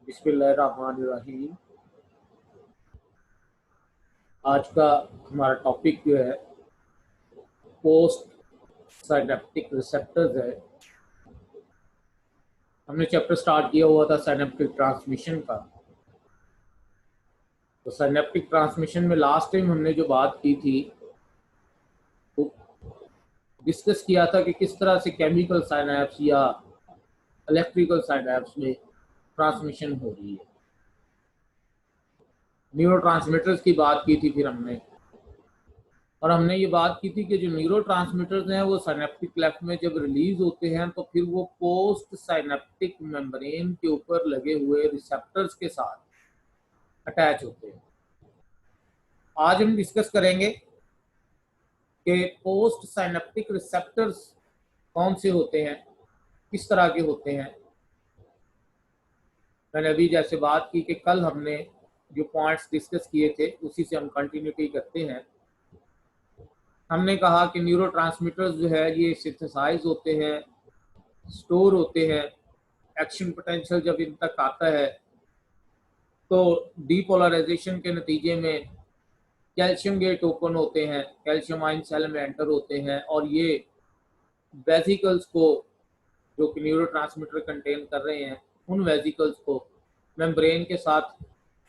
बिस्मिल्लाहिर्रहमानिर्रहीम। आज का हमारा टॉपिक जो है पोस्ट साइनेप्टिक रिसेप्टर्स है। हमने चैप्टर स्टार्ट किया हुआ था साइनेप्टिक ट्रांसमिशन का। तो साइनेप्टिक ट्रांसमिशन में लास्ट टाइम हमने जो बात की थी वो डिस्कस किया था कि किस तरह से केमिकल साइनेप्स या इलेक्ट्रिकल साइनेप्स में ट्रांसमिशन हो रही है। न्यूरोट्रांसमीटर्स की बात की थी फिर हमने, और हमने ये बात की थी कि जो न्यूरोट्रांसमीटर्स हैं वो साइनेप्टिक क्लेफ्ट में जब रिलीज होते हैं तो फिर वो पोस्ट साइनेप्टिक मेम्ब्रेन के ऊपर लगे हुए रिसेप्टर्स के साथ अटैच होते हैं। आज हम डिस्कस करेंगे कि पोस्ट साइनेप्टिक रिसेप्टर्स कौन से होते हैं, किस तरह के होते हैं। मैंने अभी जैसे बात की कि कल हमने जो पॉइंट्स डिस्कस किए थे उसी से हम कंटिन्यूटी करते हैं। हमने कहा कि न्यूरोट्रांसमीटर्स जो है ये सिंथेसाइज होते हैं, स्टोर होते हैं। एक्शन पोटेंशियल जब इन तक आता है तो डीपोलराइजेशन के नतीजे में कैल्शियम गेट ओपन होते हैं, कैल्शियम आयन सेल में एंटर होते हैं और ये वेसिकल्स को जो कि न्यूरोट्रांसमीटर कंटेन कर रहे हैं उन वेसिकल्स को मेम्ब्रेन के साथ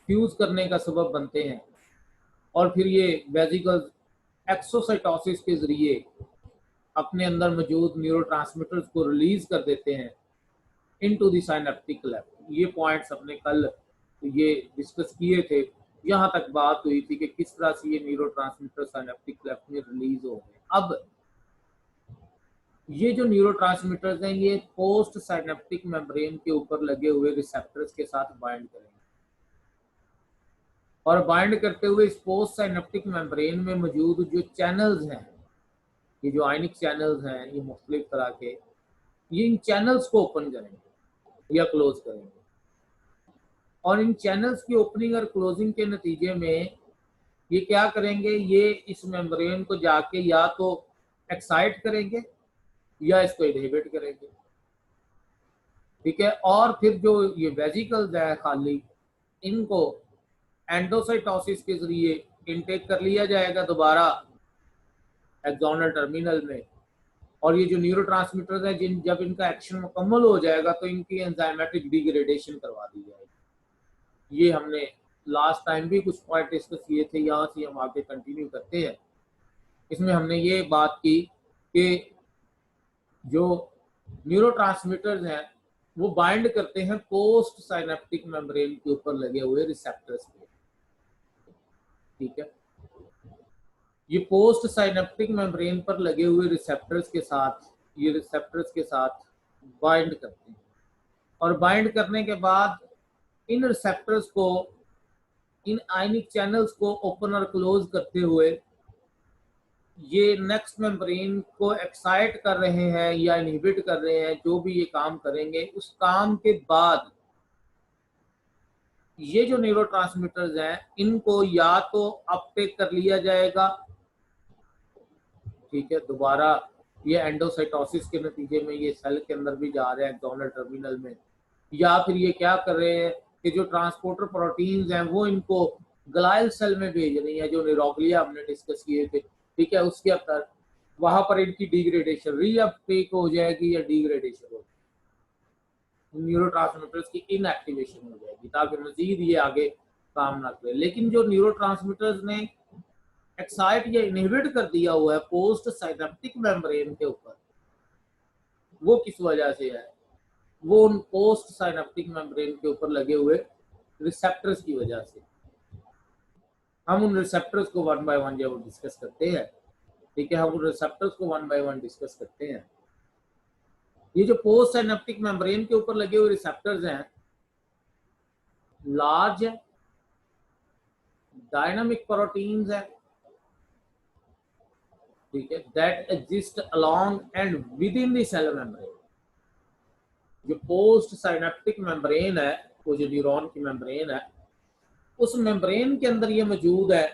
फ्यूज करने का सबब बनते हैं। और फिर ये वेसिकल्स एक्सोसाइटोसिस के जरिए अपने अंदर मौजूद न्यूरोट्रांसमीटर्स को रिलीज कर देते हैं इनटू द साइनेप्टिक क्लेफ्ट। ये पॉइंट्स हमने कल ये डिस्कस किए थे। यहाँ तक बात हुई थी कि किस तरह से ये न्यूरोट्रांसमीटर साइनेप्टिक क्लेफ्ट में रिलीज हो गए। अब ये जो न्यूरोट्रांसमीटर्स हैं ये पोस्ट साइनेप्टिक मेम्ब्रेन के ऊपर लगे हुए रिसेप्टर्स के साथ बाइंड करेंगे, और बाइंड करते हुए इस पोस्ट साइनेप्टिक मेम्ब्रेन में मौजूद जो चैनल्स हैं, ये जो आयनिक चैनल्स हैं, ये मुख्तलिफ तरह के, ये इन चैनल्स को ओपन करेंगे या क्लोज करेंगे। और इन चैनल्स की ओपनिंग और क्लोजिंग के नतीजे में ये क्या करेंगे, ये इस मेम्ब्रेन को जाके या तो एक्साइट करेंगे या इसको इनहिबिट करेंगे। ठीक है। और फिर जो ये वेसिकल्स है खाली, इनको एंडोसाइटोसिस के जरिए इनटेक कर लिया जाएगा दोबारा एक्सोनल टर्मिनल में। और ये जो न्यूरोट्रांसमीटर्स हैं जब इनका एक्शन मुकम्मल हो जाएगा तो इनकी एंजाइमेटिक डिग्रेडेशन करवा दी जाएगी। ये हमने लास्ट टाइम भी कुछ पॉइंट डिस्कस किए थे, यहाँ से हम आगे कंटिन्यू करते हैं। इसमें हमने ये बात की कि जो न्यूरोट्रांसमीटर्स हैं वो बाइंड करते हैं पोस्ट साइनेप्टिक मेम्ब्रेन के ऊपर लगे हुए रिसेप्टर्स पे। ठीक है। ये पोस्ट साइनेप्टिक मेम्ब्रेन पर लगे हुए रिसेप्टर्स के साथ, ये रिसेप्टर्स के साथ बाइंड करते हैं, और बाइंड करने के बाद इन रिसेप्टर्स को, इन आयनिक चैनल्स को ओपन और क्लोज करते हुए ये नेक्स्ट मेम्ब्रेन को एक्साइट कर रहे हैं या इनहिबिट कर रहे हैं। जो भी ये काम करेंगे उस काम के बाद ये जो न्यूरोट्रांसमीटर्स हैं इनको या तो अपटेक कर लिया जाएगा, ठीक है, दोबारा ये एंडोसाइटोसिस के नतीजे में ये सेल के अंदर भी जा रहे हैं एक्सोनल टर्मिनल में, या फिर ये क्या कर रहे हैं कि जो ट्रांसपोर्टर प्रोटीन्स हैं वो इनको ग्लाइल सेल में भेज रही है, जो न्यूरोग्लिया हमने डिस्कस किए थे। ठीक है। उसके अंदर वहां पर इनकी डिग्रेडेशन, रीअपटेक हो जाएगी या डिग्रेडेशन हो जाएगी, न्यूरोट्रांसमीटर्स की इनएक्टिवेशन हो जाएगी ताकि मजीद ये आगे काम ना करे। लेकिन जो न्यूरोट्रांसमीटर्स ने एक्साइट या इनहिबिट कर दिया हुआ है पोस्ट साइनेप्टिक मेम्ब्रेन के ऊपर, वो किस वजह से है, वो उन पोस्ट साइनेप्टिक मेम्ब्रेन के ऊपर लगे हुए रिसेप्टर्स की वजह से। हम उन रिसेप्टर्स को वन बाय वन जब डिस्कस करते हैं, ठीक है, हम उन रिसेप्टर्स को वन बाय वन डिस्कस करते हैं। ये जो पोस्ट साइनेप्टिक मेम्ब्रेन के ऊपर लगे हुए रिसेप्टर्स हैं, लार्ज है, डायनामिक प्रोटीन्स है, ठीक है, that exist along and with in the cell membrane. जो पोस्ट साइनेप्टिक मेम्ब्रेन है, वो जो न्यूरॉन की मेम्ब्रेन है, उस मेम्ब्रेन के अंदर ये मौजूद है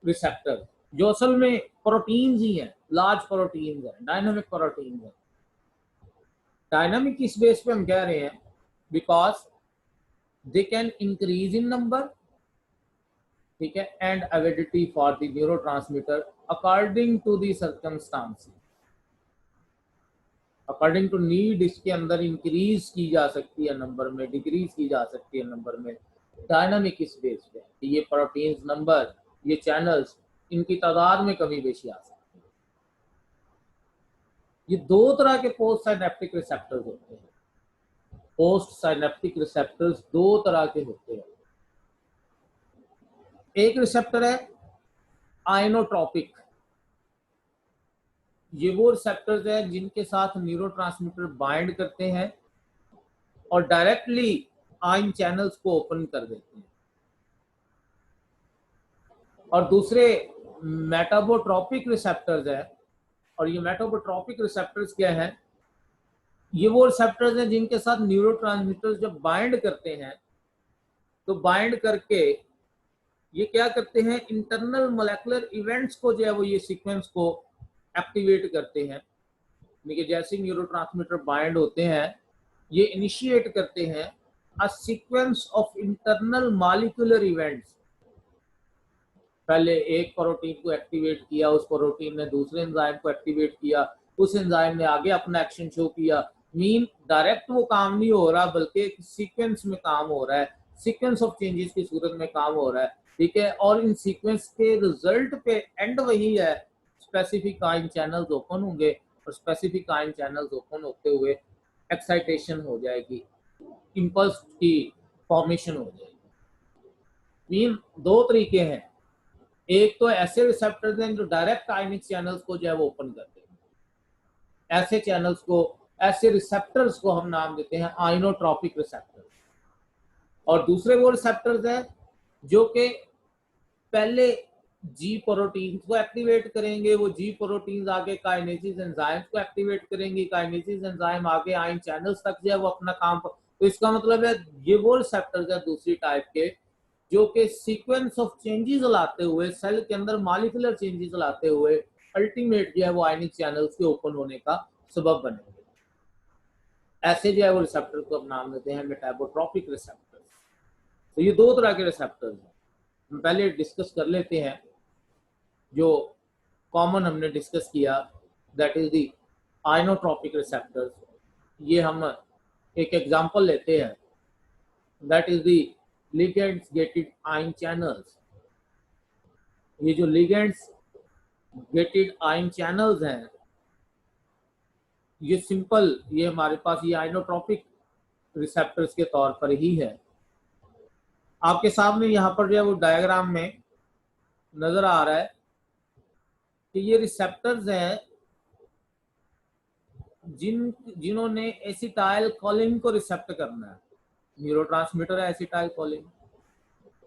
रिसेप्टर, जो असल में प्रोटीन्स ही हैं, लार्ज प्रोटीन्स हैं, डायनामिक प्रोटीन्स हैं। डायनामिक किस बेस पे हम कह रहे हैं, because they can increase in number, ठीक है, and avidity for the neurotransmitter according to the circumstances. According to need इसके अंदर इंक्रीज की जा सकती है नंबर में, डिक्रीज की जा सकती है नंबर में, डायनामिक इस बेस पे ये प्रोटीन्स नंबर, ये चैनल्स, इनकी तादाद में कमी बेशी आ सकती है। ये दो तरह के पोस्ट साइनेप्टिक रिसेप्टर्स होते हैं। पोस्ट साइनेप्टिक रिसेप्टर्स दो तरह के होते हैं। एक रिसेप्टर है आइनोट्रॉपिक, ये वो रिसेप्टर्स हैं जिनके साथ न्यूरोट्रांसमीटर बाइंड करते हैं और डायरेक्टली आयन चैनल्स को ओपन कर देते हैं। और दूसरे मेटाबोट्रॉपिक रिसेप्टर्स हैं, और ये मेटाबोट्रॉपिक रिसेप्टर्स क्या हैं? ये वो रिसेप्टर्स हैं जिनके साथ न्यूरोट्रांसमीटर्स जब बाइंड करते हैं तो बाइंड करके ये क्या करते हैं, इंटरनल मोलेकुलर इवेंट्स को जो है वो ये सीक्वेंस को एक्टिवेट करते हैं। यानी कि जैसे न्यूरोट्रांसमीटर बाइंड होते हैं ये इनिशिएट करते हैं a sequence of internal molecular events. पहले एक प्रोटीन को एक्टिवेट किया, उस प्रोटीन ने दूसरे एंजाइम को एक्टिवेट किया, उस एंजाइम ने आगे अपना एक्शन शो किया। मीन डायरेक्ट वो काम नहीं हो रहा बल्कि एक सीक्वेंस में काम हो रहा है, सीक्वेंस ऑफ चेंजेस की सूरत में काम हो रहा है, ठीक है। और इन सीक्वेंस के रिजल्ट पे एंड वही है, स्पेसिफिक आयन चैनल्स ओपन होंगे और स्पेसिफिक आयन चैनल्स ओपन होते हुए एक्साइटेशन हो जाएगी, इंपल्स की फॉर्मेशन हो जाएगी। मीन दो तरीके हैं, एक तो ऐसे रिसेप्टर्स हैं जो डायरेक्ट आयनिक चैनल्स को जो है वो ओपन करते हैं, ऐसे चैनल्स को, ऐसे रिसेप्टर्स को हम नाम देते हैं आइनोट्रॉपिक रिसेप्टर्स। और दूसरे वो रिसेप्टर्स हैं जो कि पहले जी प्रोटीन को एक्टिवेट करेंगे, वो जी प्रोटीन आगे काइनेसिस एंजाइम्स को एक्टिवेट करेंगे, काइनेसिस एंजाइम आगे आयन चैनल्स तक जो है वो अपना काम। तो इसका मतलब है ये वो रिसेप्टर्स है दूसरी टाइप के जो कि सीक्वेंस ऑफ चेंजेस लाते हुए, सेल के अंदर मॉलिक्यूलर चेंजेस लाते हुए अल्टीमेट जो है वो आयनिक चैनल्स के ओपन होने का सबब बनेंगे। ऐसे जो है वो रिसेप्टर को हम नाम देते हैं मेटाबोट्रॉपिक रिसेप्टर्स। तो ये दो तरह के रिसेप्टर्स हैं, हम पहले डिस्कस कर लेते हैं। जो कॉमन हमने डिस्कस किया that is the inotropic receptors. ये हम एक एग्जांपल लेते हैं, that is the ligands gated ion channels. ये जो लिगेंड्स गेटेड आयन चैनल्स हैं ये सिंपल, ये हमारे पास ये आइनोट्रॉपिक रिसेप्टर्स के तौर पर ही है। आपके सामने यहाँ पर जो है वो डायग्राम में नजर आ रहा है कि ये रिसेप्टर्स हैं जिन्होंने एसिटाइल कोलिन को रिसेप्ट करना है। न्यूरोट्रांसमीटर है एसिटाइल कोलिन,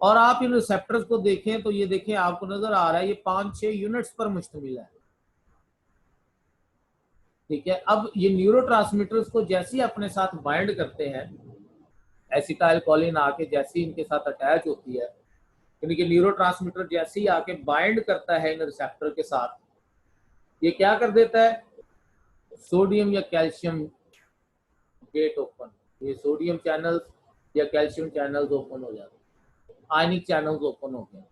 और आप इन रिसेप्टर्स को देखें तो ये देखें आपको नजर आ रहा है ये 5-6 यूनिट्स पर मुश्तमिल है, ठीक है। अब ये न्यूरोट्रांसमीटर्स को जैसे ही अपने साथ बाइंड करते हैं, एसिटाइल कोलिन आके जैसे ही इनके साथ अटैच होती है, यानी कि न्यूरोट्रांसमीटर जैसे ही आके बाइंड करता है इन रिसेप्टर के साथ, ये क्या कर देता है, सोडियम या कैल्शियम गेट ओपन, ये सोडियम चैनल्स या कैल्शियम चैनल्स ओपन हो जाते हैं, आयनिक चैनल्स ओपन हो गए,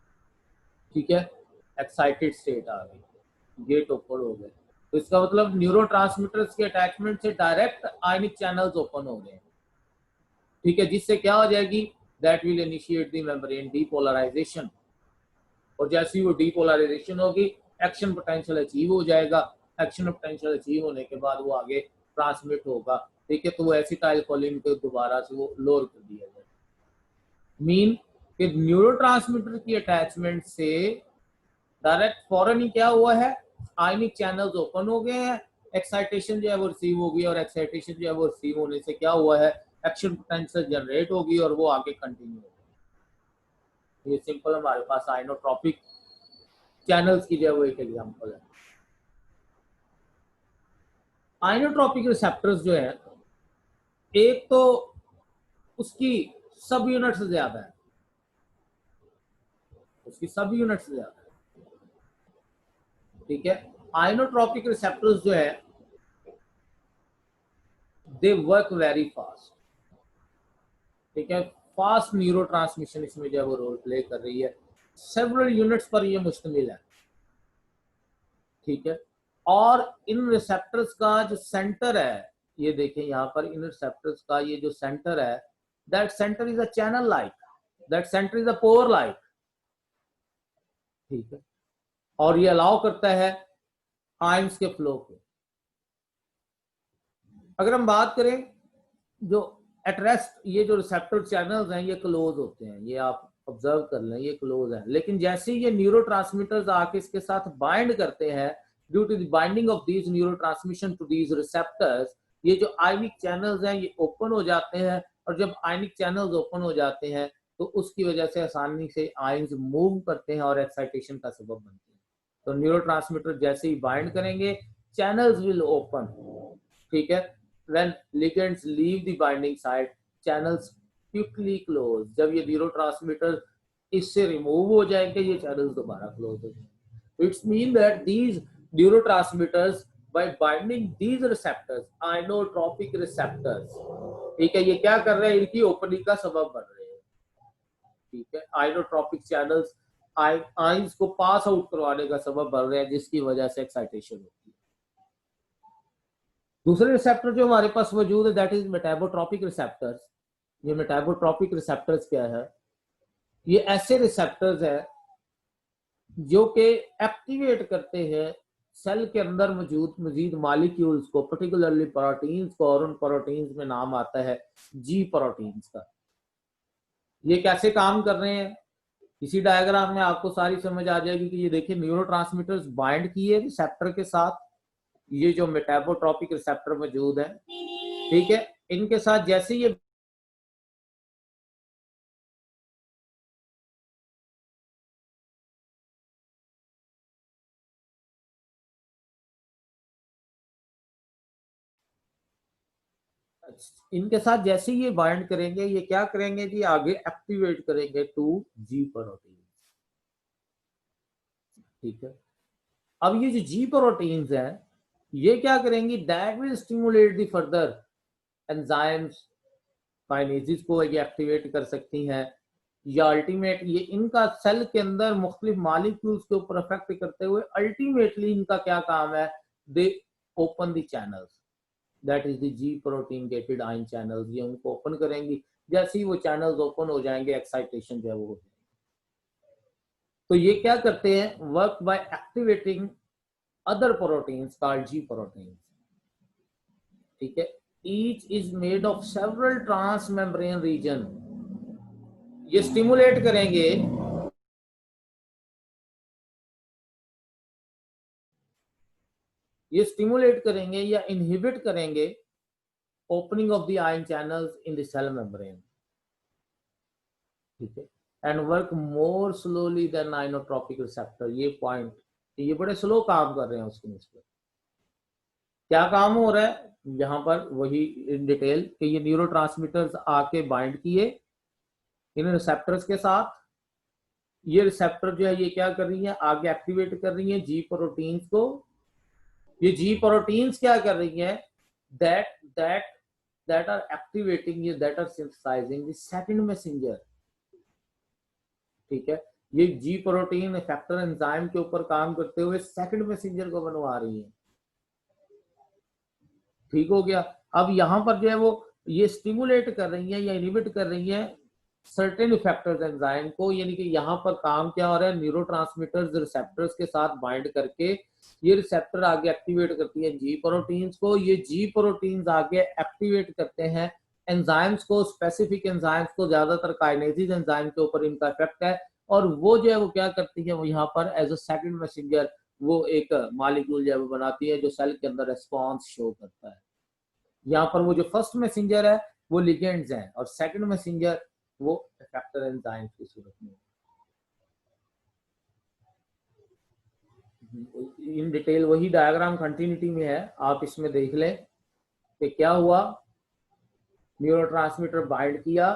ठीक है, एक्साइटेड स्टेट आ गई, गेट ओपन हो गए। तो इसका मतलब न्यूरोट्रांसमीटर्स के अटैचमेंट से डायरेक्ट आयनिक चैनल्स ओपन हो गए, ठीक है, जिससे क्या हो जाएगी, that will initiate the membrane depolarisation. और जैसे ही वो डीपोलराइजेशन होगी एक्शन पोटेंशियल अचीव हो जाएगा, एक्शन पोटेंशियल अचीव होने के बाद वो आगे ट्रांसमिट होगा, ठीक है। तो वो एसिटाइल कोलिन को दोबारा से वो लोअर कर दिया जाए। मीन कि न्यूरोट्रांसमीटर की अटैचमेंट से डायरेक्ट फॉरन ही क्या हुआ है, आयनिक चैनल्स ओपन हो गए हैं, एक्साइटेशन जो है वो रिसीव होगी, और एक्साइटेशन जो है वो रिसीव होने से क्या हुआ है, एक्शन पोटेंशियल जनरेट होगी और वो आगे कंटिन्यू होगी। ये सिंपल हमारे पास आइनोट्रॉपिक चैनल्स की जो है वो एक एग्जांपल है। आइनोट्रॉपिक रिसेप्टर्स जो है, एक तो उसकी सब यूनिट से ज्यादा है, उसकी सब यूनिट से ज्यादा है, ठीक है। आइनोट्रॉपिक रिसेप्टर्स जो है दे वर्क वेरी फास्ट, ठीक है, फास्ट न्यूरो ट्रांसमिशन इसमें जो है वो रोल प्ले कर रही है। सेवरल यूनिट्स पर ये मुश्तमिल है, ठीक है। और इन रिसेप्टर्स का जो सेंटर है, ये देखें यहाँ पर इन रिसेप्टर्स का ये जो सेंटर है, that centre is a channel like, that centre is a pore like, ठीक है। और ये अलाउ करता है आयंस के फ्लो को। अगर हम बात करें जो एट रेस्ट, ये जो रिसेप्टर चैनल्स हैं ये क्लोज होते हैं, ये आप ऑब्जर्व कर लें, ये क्लोज है। लेकिन जैसे ही ये न्यूरोट्रांसमीटर्स आके इसके साथ बाइंड करते हैं, due to the binding of these neurotransmission to these receptors, ये जो आयनिक चैनल्स हैं ये ओपन हो जाते हैं। और जब आयनिक चैनल्स ओपन हो जाते हैं तो उसकी वजह से आसानी से आयंस मूव करते हैं और एक्साइटेशन का सबब बनते हैं। तो न्यूरोट्रांसमीटर जैसे ही बाइंड करेंगे, चैनल्स विल ओपन, ठीक है। When ligands leave the binding site, channels quickly close. जब ये न्यूरोट्रांसमीटर इससे रिमूव हो जाएंगे, ये चैनल्स दोबारा क्लोज हो जाएंगे। It's mean that these neurotransmitters by binding these receptors, inotropic receptors, ठीक है, ये क्या कर रहे हैं, इनकी ओपनिंग का सबब बन रहे हैं, ठीक है। आइनोट्रोपिक चैनल्स आयंस को पास आउट करवाने का सबब बन रहे हैं, जिसकी वजह से एक्साइटेशन होती है। दूसरे रिसेप्टर जो हमारे पास मौजूद है, दैट इज मेटाबोट्रोपिक रिसेप्टर्स। ये मेटाबोट्रोपिक रिसेप्टर्स क्या है? ये ऐसे रिसेप्टर्स है जो कि एक्टिवेट करते हैं सेल के अंदर मौजूद मजीद मॉलिक्यूल्स को, पर्टिकुलरली प्रोटीन्स को, और उन प्रोटीन्स में नाम आता है जी प्रोटीन्स का। ये कैसे काम कर रहे हैं, इसी डायग्राम में आपको सारी समझ आ जाएगी कि ये देखिए न्यूरोट्रांसमीटर्स बाइंड किए रिसेप्टर के साथ, ये जो मेटाबोट्रोपिक रिसेप्टर मौजूद है, ठीक है, इनके साथ जैसे ये इनके साथ जैसे ये बाइंड करेंगे, ये क्या करेंगे जी, आगे एक्टिवेट करेंगे टू जी प्रोटीन, ठीक है। अब ये जो जी प्रोटीन्स हैं ये क्या करेंगी, that will stimulate the further enzymes, kinases को ये एक्टिवेट कर सकती हैं, या अल्टीमेट ये इनका सेल के अंदर मुख्तलिफ मॉलिक्यूल्स के ऊपर इफेक्ट करते हुए अल्टीमेटली इनका क्या काम है, दे open the channels, that is the ji protein gated ion channels, ये उनको ओपन करेंगी। जैसे ही वो चैनल्स ओपन हो जाएंगे, एक्साइटेशन जो है वो हो जाएगी। तो ये क्या करते हैं, work by activating other proteins called G proteins, ठीक है। Each is made of several transmembrane region, ये स्टिमुलेट करेंगे या इनहिबिट करेंगे opening of the ion channels in the cell membrane, ठीक है। And work more slowly than ionotropic receptor, ये point, ये बड़े स्लो काम कर रहे हैं उसके निस्बत। क्या काम हो रहा है यहाँ पर, वही इन डिटेल कि ये न्यूरोट्रांसमीटर्स आके बाइंड किए इन रिसेप्टर्स के साथ, ये रिसेप्टर जो है ये क्या कर रही है, आगे एक्टिवेट कर रही है जी प्रोटीन्स को। ये जी प्रोटीन्स क्या कर रही है, that that that are activating, ये that are synthesising the second messenger, ठीक है। ये जी प्रोटीन फैक्टर एंजाइम के ऊपर काम करते हुए सेकंड मैसेंजर को बनवा रही है, ठीक हो गया। अब यहाँ पर जो है वो ये स्टिमुलेट कर रही है या इनहिबिट कर रही है सर्टेन इफेक्टर्स एंजाइम को, यानी कि यहाँ पर काम क्या हो रहा है, न्यूरोट्रांसमीटर्स रिसेप्टर्स के साथ बाइंड करके ये रिसेप्टर आगे एक्टिवेट करती है जी प्रोटीन्स को, ये जी प्रोटीन्स आगे एक्टिवेट करते हैं एंजाइम्स को, स्पेसिफिक एंजाइम्स को, ज्यादातर काइनेसिस एंजाइम के ऊपर इनका इफेक्ट है, और वो जो है वो क्या करती है, वो यहाँ पर एज अ सेकंड मैसेंजर वो एक मॉलिक्यूल जो है वो बनाती है जो सेल के अंदर रेस्पॉन्स शो करता है। यहाँ पर वो जो फर्स्ट मैसेंजर है वो लिगेंड्स हैं, और सेकंड मैसेंजर वो इफेक्टर एंजाइम्स की सूरत में। इन डिटेल वही डायग्राम कंटिन्यूटी में है, आप इसमें देख लें कि क्या हुआ, न्यूरोट्रांसमीटर बाइंड किया,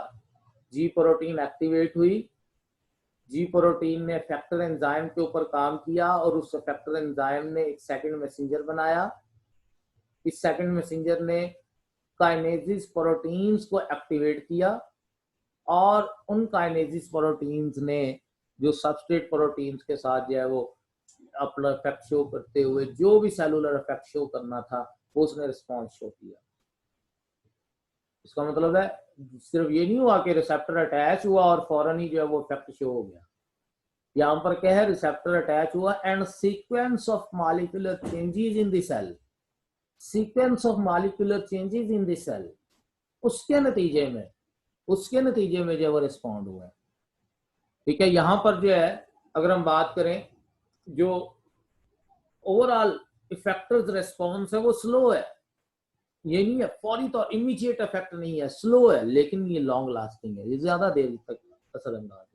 जी प्रोटीन एक्टिवेट हुई, जी प्रोटीन ने फैक्टर एंजाइम के ऊपर काम किया और उस फैक्टर एंजाइम ने एक सेकंड मैसेंजर बनाया, इस सेकंड मैसेंजर ने काइनेसिस प्रोटीन्स को एक्टिवेट किया, और उन काइनेसिस प्रोटीन्स ने जो सबस्ट्रेट प्रोटीन्स के साथ जो है वो अपना इफेक्ट शो करते हुए जो भी सेलुलर इफेक्ट शो करना था वो उसने रिस्पॉन्स शो किया। इसका मतलब है सिर्फ ये नहीं हुआ कि रिसेप्टर अटैच हुआ और फौरन ही जो है वो इफेक्ट शो हो गया। यहाँ पर क्या है, रिसेप्टर अटैच हुआ and sequence of molecular changes in the cell, sequence of molecular changes in the cell, उसके नतीजे में जो है वो रिस्पॉन्ड हुआ है। ठीक है, यहाँ पर जो है अगर हम बात करें जो ओवरऑल इफेक्टर्स रिस्पॉन्स है वो स्लो है, ये नहीं है फौरी तौर इमीडिएट इफेक्ट नहीं है, स्लो है, लेकिन ये लॉन्ग लास्टिंग है, ये ज्यादा देर तक असरअंदाज है।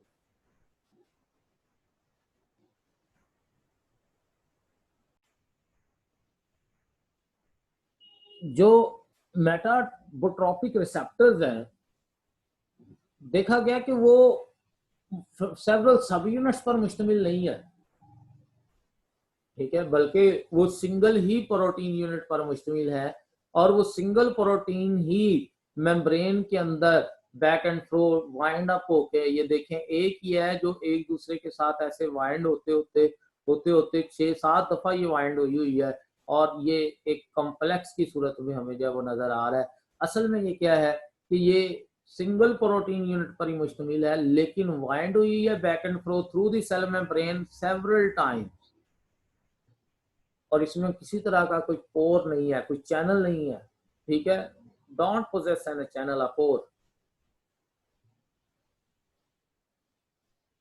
जो मेटाबोट्रोपिक रिसेप्टर्स हैं, देखा गया कि वो सेवरल सब यूनिट्स पर मुश्तमिल नहीं है, ठीक है, बल्कि वो सिंगल ही प्रोटीन यूनिट पर मुश्तमिल है और वो सिंगल प्रोटीन ही मेम्ब्रेन के अंदर back and fro wind up होके, ये देखें एक ही है जो एक दूसरे के साथ ऐसे वाइंड होते होते 6-7 दफा ये वाइंड हुई है और ये एक कॉम्प्लेक्स की सूरत में हमें जो वो नजर आ रहा है। असल में ये क्या है कि ये सिंगल प्रोटीन यूनिट पर ही मुश्तमिल है, लेकिन वाइंड हुई है back and fro through the cell membrane several times, और इसमें किसी तरह का कोई पोर नहीं है, कोई चैनल नहीं है, ठीक है, डोंट पोजेस एन चैनल अ पोर।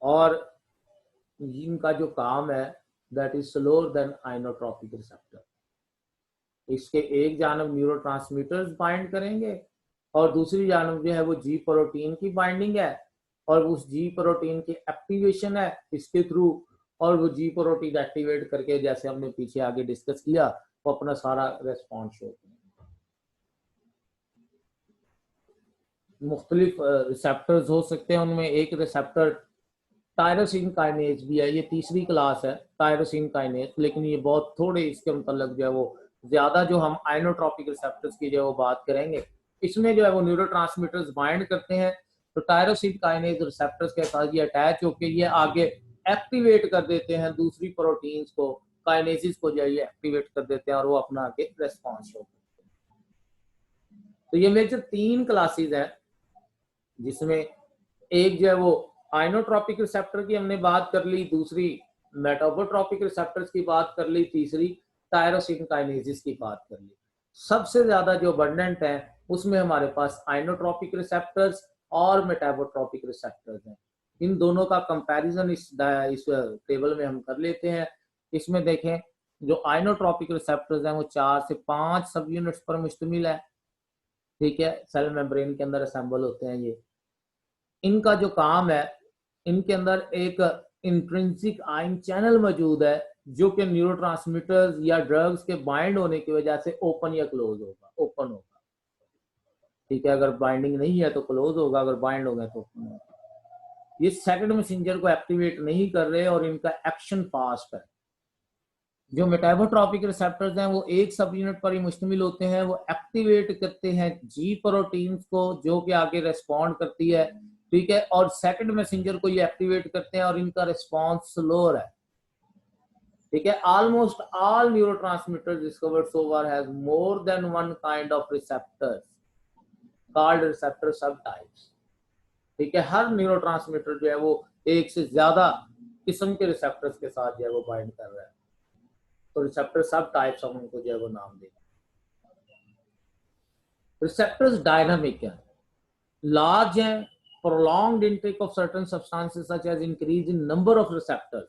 और इनका जो काम है that is slower then ionotropic receptor. इसके एक जानब न्यूरोट्रांसमीटर्स बाइंड करेंगे और दूसरी जानब जो है वो जी प्रोटीन की बाइंडिंग है और उस जी प्रोटीन की एक्टिवेशन है इसके थ्रू, और वो जी प्रोटीन एक्टिवेट करके जैसे हमने पीछे आगे डिस्कस किया वो अपना सारा रेस्पॉन्स शो करेंगे। मुख्तलिफ रिसेप्टर्स हो सकते हैं, उनमें एक रिसेप्टर टायरोसिन काइनेज भी है, ये तीसरी क्लास है टायरोसिन काइनेज, लेकिन ये बहुत थोड़े इसके मतलब जो है वो ज्यादा जो हम आइनोट्रोपिक रिसेप्टर्स की जो है वो बात करेंगे, इसमें जो है वो न्यूरोट्रांसमीटर्स बाइंड करते हैं, तो टायरोसिन काइनेज रिसेप्टर्स के साथ ये अटैच होकर ये आगे एक्टिवेट कर देते हैं दूसरी प्रोटीन्स को, काइनेसिस को जो है ये एक्टिवेट कर देते हैं और वो अपना आगे रेस्पॉन्स शो करते हैं। तो ये मेजर 3 क्लासेस है, जिसमें एक जो है वो आइनोट्रोपिक रिसेप्टर की हमने बात कर ली, दूसरी मेटाबोट्रोपिक रिसेप्टर्स की बात कर ली, तीसरी टायरोसिन काइनेसिस की बात कर ली। सबसे ज्यादा जो अबंडेंट है उसमें हमारे पास आइनोट्रोपिक रिसेप्टर्स और मेटाबोट्रोपिक रिसेप्टर्स हैं। इन दोनों का कंपैरिजन इस टेबल में हम कर लेते हैं। इसमें देखें जो आइनोट्रोपिक रिसेप्टर्स हैं वो 4 से 5 सब यूनिट्स पर मुश्तमिल है, ठीक है, सेल मेम्ब्रेन के अंदर असेंबल होते हैं ये। इनका जो काम है, इनके अंदर एक इंट्रिंसिक आयन चैनल मौजूद है जो कि न्यूरोट्रांसमीटर्स या ड्रग्स के बाइंड होने की वजह से ओपन या क्लोज होगा, ओपन होगा, ठीक है, अगर बाइंडिंग नहीं है तो क्लोज होगा, अगर बाइंड होगा तो ओपन होगा। ये सेकंड मैसेंजर को एक्टिवेट नहीं कर रहे और इनका एक्शन फास्ट है। जो मेटाबोट्रोपिक रिसेप्टर्स हैं वो एक सब यूनिट पर ही मुश्तमिल होते हैं, वो एक्टिवेट करते हैं जी प्रोटीन्स को जो कि आगे रेस्पॉन्ड करती है, ठीक है, और सेकंड मैसेंजर को ये एक्टिवेट करते हैं और इनका रिस्पॉन्स स्लोअर है, ठीक है। Almost all neurotransmitters discovered so far has more than one kind of receptors called receptor subtypes, ठीक है, हर न्यूरोट्रांसमीटर जो है वो एक से ज्यादा किस्म के रिसेप्टर्स के साथ जो है वो बाइंड कर रहा है, तो रिसेप्टर सब टाइप्स हम उनको जो है वो नाम देंगे। रिसेप्टर्स डायनामिक है, लार्ज है, prolonged intake of certain substances such as increase in number of receptors,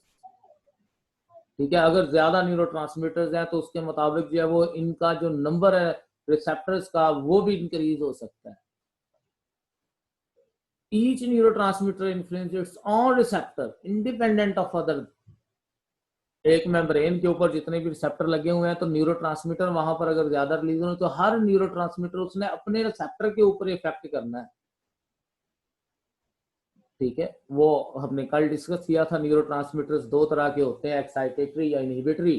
ठीक है, अगर ज्यादा न्यूरोट्रांसमीटर्स हैं तो उसके मुताबिक जो है वो इनका जो नंबर है रिसेप्टर्स का वो भी इंक्रीज हो सकता है। Each neurotransmitter influences on receptor independent of other, एक मेम्ब्रेन के ऊपर जितने भी रिसेप्टर लगे हुए हैं तो न्यूरोट्रांसमीटर वहां पर अगर ज्यादा रिलीज हो तो हर न्यूरोट्रांसमीटर उसने अपने रिसेप्टर के ऊपर इफेक्ट करना है, ठीक है, वो हमने कल डिस्कस किया था। न्यूरोट्रांसमीटर्स 2 तरह के होते हैं, एक्साइटेटरी या इनहिबिटरी।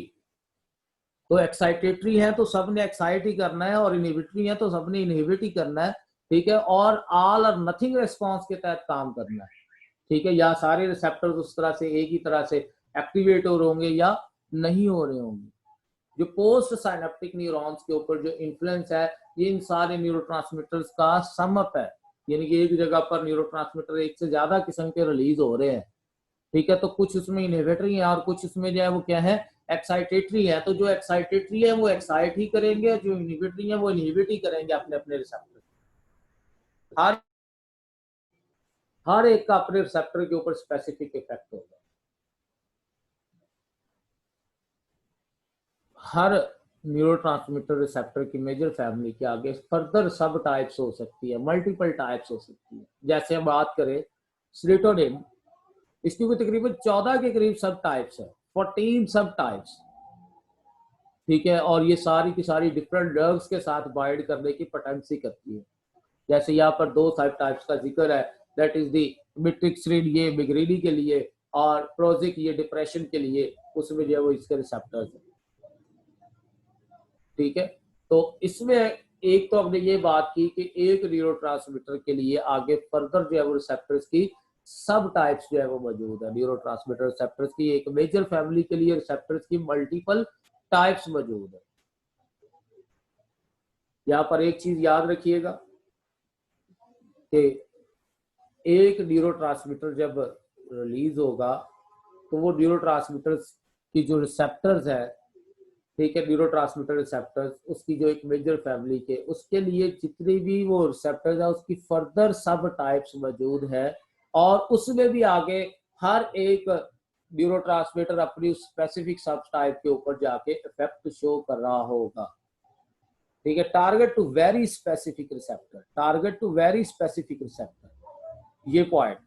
तो एक्साइटेटरी है तो सबने एक्साइट ही करना है और इनहिबिटरी है तो सबने इनहिबिट ही करना है, ठीक है, और ऑल और नथिंग रिस्पॉन्स के तहत काम करना है। ठीक है, या सारे रिसेप्टर्स उस तरह से एक ही तरह से एक्टिवेट हो रहे होंगे या नहीं हो रहे होंगे। जो पोस्ट साइनेप्टिक न्यूरॉन्स के ऊपर जो इन्फ्लुएंस है, ये इन सारे न्यूरोट्रांसमीटर्स का समअप है, यानी कि एक जगह पर न्यूरोट्रांसमीटर एक से ज्यादा किस्म के रिलीज हो रहे हैं। ठीक है, तो कुछ उसमें इनहिबिटरी है और कुछ उसमें जो है वो क्या है, एक्साइटेटरी है। तो जो एक्साइटेटरी है वो एक्साइट ही करेंगे, जो इनहिबिटरी है वो इनहिबिट ही करेंगे अपने अपने रिसेप्टर। हर एक का अपने रिसेप्टर के ऊपर स्पेसिफिक इफेक्ट होगा। हर न्यूरोट्रांसमीटर रिसेप्टर की मेजर फैमिली के आगे फर्दर सब टाइप्स हो सकती है, मल्टीपल टाइप्स हो सकती है। जैसे हम बात करें सेरोटोनिन, इसकी कोई तकरीबन 14 के करीब सब टाइप्स है, 14 सब टाइप्स। ठीक है, और ये सारी की सारी डिफरेंट ड्रग्स के साथ बाइंड करने की पोटेंसी करती है। जैसे यहाँ पर दो सब टाइप्स का जिक्र है, दैट इज दी मिट्रिक्सिन, ये मिग्रेनी के लिए, और प्रोजिक ये डिप्रेशन के लिए, उसमें जो है वो इसके रिसेप्टर्स है। ठीक है, तो इसमें एक तो हमने ये बात की कि एक न्यूरोट्रांसमीटर के लिए आगे फर्दर जो है वो रिसेप्टर्स की सब टाइप्स जो है वो मौजूद है। न्यूरोट्रांसमीटर रिसेप्टर्स की एक मेजर फैमिली के लिए रिसेप्टर्स की मल्टीपल टाइप्स मौजूद है। यहाँ पर एक चीज याद रखिएगा कि एक न्यूरोट्रांसमीटर जब रिलीज होगा तो वो न्यूरोट्रांसमीटर्स की जो रिसेप्टर्स है, ठीक है, न्यूरोट्रांसमीटर रिसेप्टर्स, उसकी जो एक मेजर फैमिली के, उसके लिए जितनी भी वो रिसेप्टर्स है उसकी फर्दर सब टाइप्स मौजूद है, और उसमें भी आगे हर एक न्यूरोट्रांसमीटर अपनी स्पेसिफिक सब टाइप के ऊपर जाके इफेक्ट शो कर रहा होगा। ठीक है, target to very specific receptor, target to very specific receptor, ये पॉइंट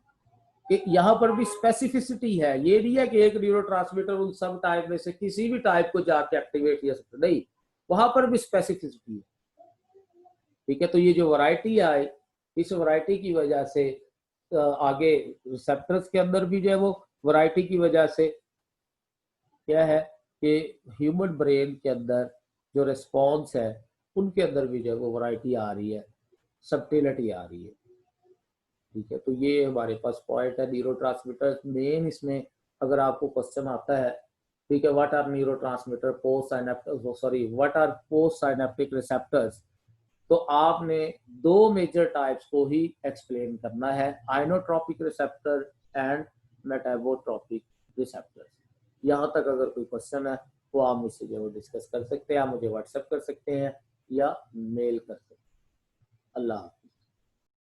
कि यहाँ पर भी स्पेसिफिसिटी है। ये नहीं है कि एक न्यूरोट्रांसमीटर उन सब टाइप में से किसी भी टाइप को जाके एक्टिवेट कर सकता, नहीं, वहां पर भी स्पेसिफिसिटी है। ठीक है, तो ये जो वैरायटी आई, इस वैरायटी की वजह से आगे रिसेप्टर्स के अंदर भी जो है वो वैरायटी की वजह से क्या है कि ह्यूमन ब्रेन के अंदर जो रिस्पॉन्स है उनके अंदर भी जो है वो वैरायटी आ रही है, सब्टिलिटी आ रही है। ठीक है, तो ये हमारे पास पॉइंट है न्यूरोट्रांसमीटर मेन। इसमें अगर आपको क्वेश्चन आता है, ठीक है, what are neurotransmitter post synaptic, sorry what are post synaptic receptors, तो आपने दो मेजर टाइप्स को ही एक्सप्लेन करना है, आइनोट्रोपिक रिसेप्टर एंड मेटाबोट्रोपिक रिसेप्टर्स। यहाँ तक अगर कोई क्वेश्चन है तो आप मुझसे जो डिस्कस कर सकते हैं, आप मुझे व्हाट्सएप कर सकते हैं या मेल कर सकते हैं। अल्लाह।